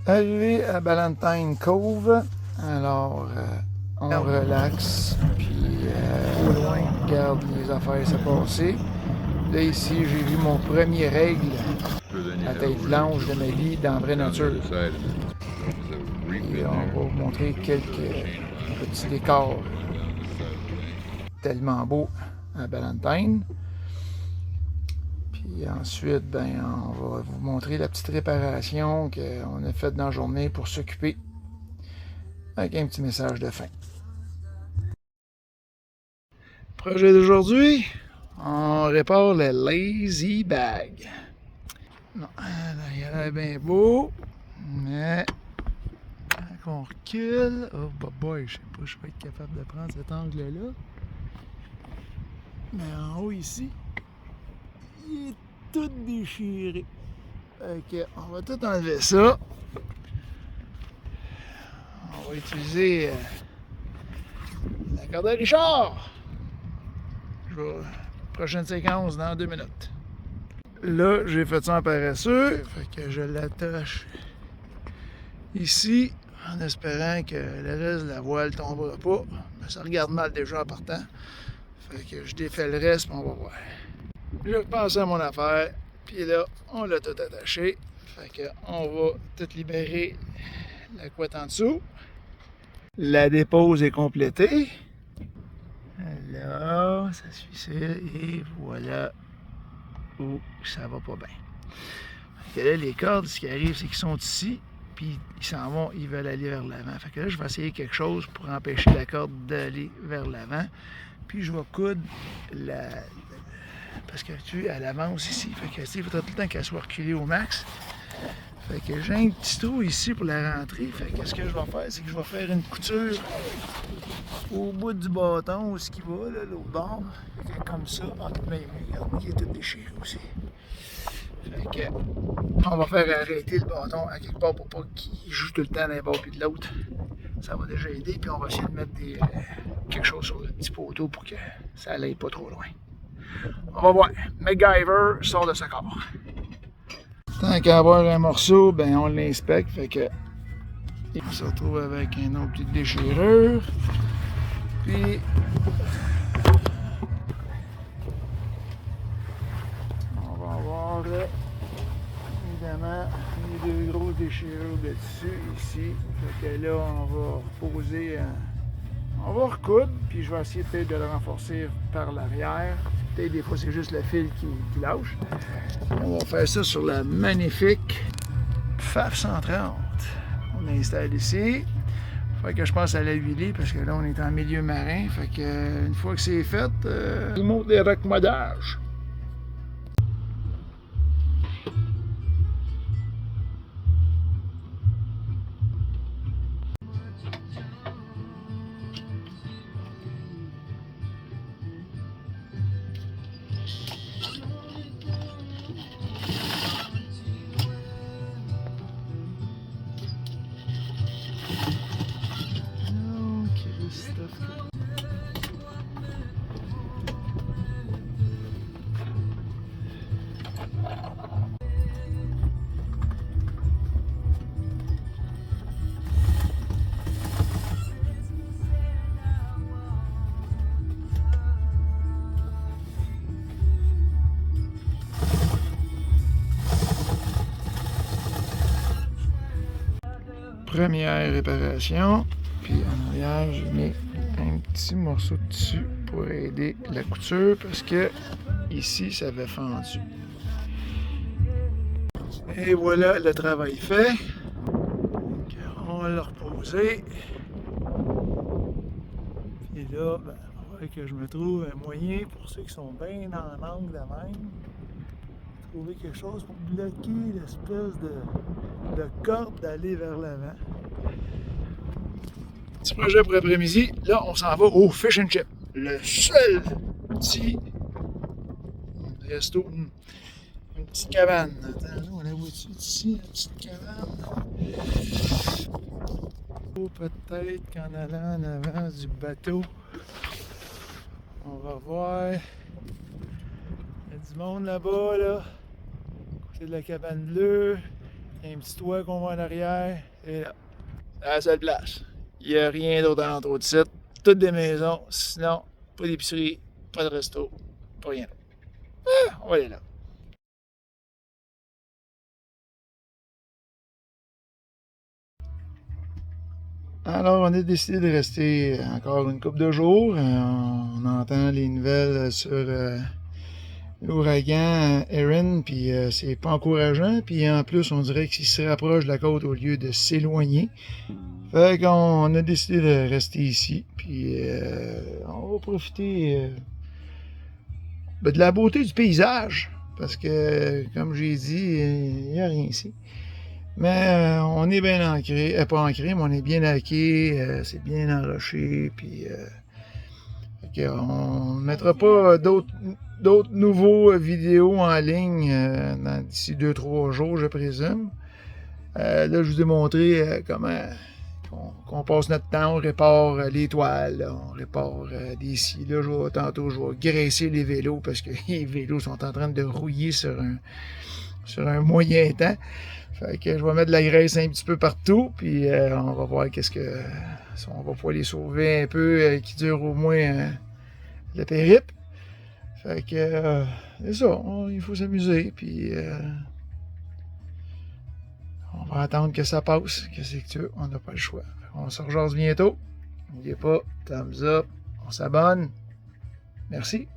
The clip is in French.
Arrivé à Ballantine Cove, alors on relaxe, puis au loin, on regarde les affaires se passer. Là ici, j'ai vu mon premier règle à tête blanche de ma vie dans la vraie nature. Et on va vous montrer quelques petits décors tellement beaux à Ballantine. Puis ensuite, ben, on va vous montrer la petite réparation qu'on a faite dans la journée pour s'occuper avec un petit message de fin. Projet d'aujourd'hui, on répare le Lazy Bag. Non, il a l'air bien beau, mais quand on recule, oh boy, je sais pas, je vais être capable de prendre cet angle-là. Mais en haut ici, il est tout déchiré. Ok, on va tout enlever ça. On va utiliser la corde à Richard. Prochaine séquence dans 2 minutes. Là, j'ai fait ça en paresseux, fait que je l'attache ici en espérant que le reste de la voile ne tombera pas. Mais ça regarde mal déjà en partant. Fait que je défais le reste, on va voir. Je repense à mon affaire, puis là, on l'a tout attaché. Fait que on va tout libérer la couette en dessous. La dépose est complétée. Là, ça suit ça, et voilà où ça va pas bien. Fait que là, les cordes, ce qui arrive, c'est qu'ils sont ici, puis ils s'en vont, ils veulent aller vers l'avant. Fait que là, je vais essayer quelque chose pour empêcher la corde d'aller vers l'avant. Puis je vais coudre la... Parce que tu es à l'avance ici. Fait que il faudra tout le temps qu'elle soit reculée au max. Fait que j'ai un petit trou ici pour la rentrée. Fait que ce que je vais faire, c'est que je vais faire une couture au bout du bâton, où ce qui va, là, l'autre bord. Fait que comme ça, mais regarde, il est tout déchiré aussi. Fait que, on va faire arrêter le bâton à quelque part pour pas qu'il joue tout le temps d'un bord puis de l'autre. Ça va déjà aider, puis on va essayer de mettre quelque chose sur le petit poteau pour que ça n'aille pas trop loin. On va voir. MacGyver sort de sa corps. Tant qu'à avoir un morceau, ben on l'inspecte, fait que on se retrouve avec une autre petite déchirure. Puis on va avoir là, évidemment, les deux grosses déchirures de dessus ici. Fait que là, on va reposer, on va recoudre, puis je vais essayer peut-être de le renforcer par l'arrière. Peut-être des fois c'est juste le fil qui lâche. On va faire ça sur la magnifique FAF 130. On l'installe ici. Fait que je pense à la huiler parce que là on est en milieu marin. Fait que une fois que c'est fait, je vous montre les raccommodages. Première réparation, puis en arrière je mets un petit morceau de tissu pour aider la couture parce que ici ça avait fendu. Et voilà le travail fait. On va le reposer. Et là, ben, il faudrait que je me trouve un moyen pour ceux qui sont bien dans l'angle de même. Trouver quelque chose pour bloquer l'espèce de corde d'aller vers l'avant. Petit projet pour l'après-midi. Là, on s'en va au Fish and Chip. Le seul petit resto, une petite cabane. Attends, là, on la voit-tu ici, la petite cabane? Ou peut-être qu'en allant en avant du bateau, on va voir. Il y a du monde là-bas, là. C'est de la cabane bleue. Il y a un petit toit qu'on voit en arrière. Et là, c'est la seule place. Il n'y a rien d'autre alentour de site. Toutes des maisons. Sinon, pas d'épicerie, pas de resto, pas rien d'autre. Ah, on va aller là. Alors, on a décidé de rester encore une couple de jours. On entend les nouvelles sur l'ouragan Erin, puis c'est pas encourageant. Puis en plus, on dirait qu'il se rapproche de la côte au lieu de s'éloigner. Fait qu'on a décidé de rester ici, puis on va profiter de la beauté du paysage, parce que, comme j'ai dit, il n'y a rien ici. Mais on est bien ancré, pas ancré, mais on est bien laqué, c'est bien enroché, puis on ne mettra pas d'autres nouveaux vidéos en ligne d'ici 2-3 jours, je présume. Là, je vous ai montré comment qu'on passe notre temps, on répare les toiles, on répare des scies. Là, tantôt, je vais graisser les vélos parce que les vélos sont en train de rouiller sur un moyen temps. Fait que je vais mettre de la graisse un petit peu partout, puis on va voir si on va pouvoir les sauver un peu, qui dure au moins le périple. Fait que c'est ça, il faut s'amuser, puis on va attendre que ça passe. Qu'est-ce que tu veux? On n'a pas le choix. On se rejase bientôt. N'oubliez pas, thumbs up, on s'abonne. Merci.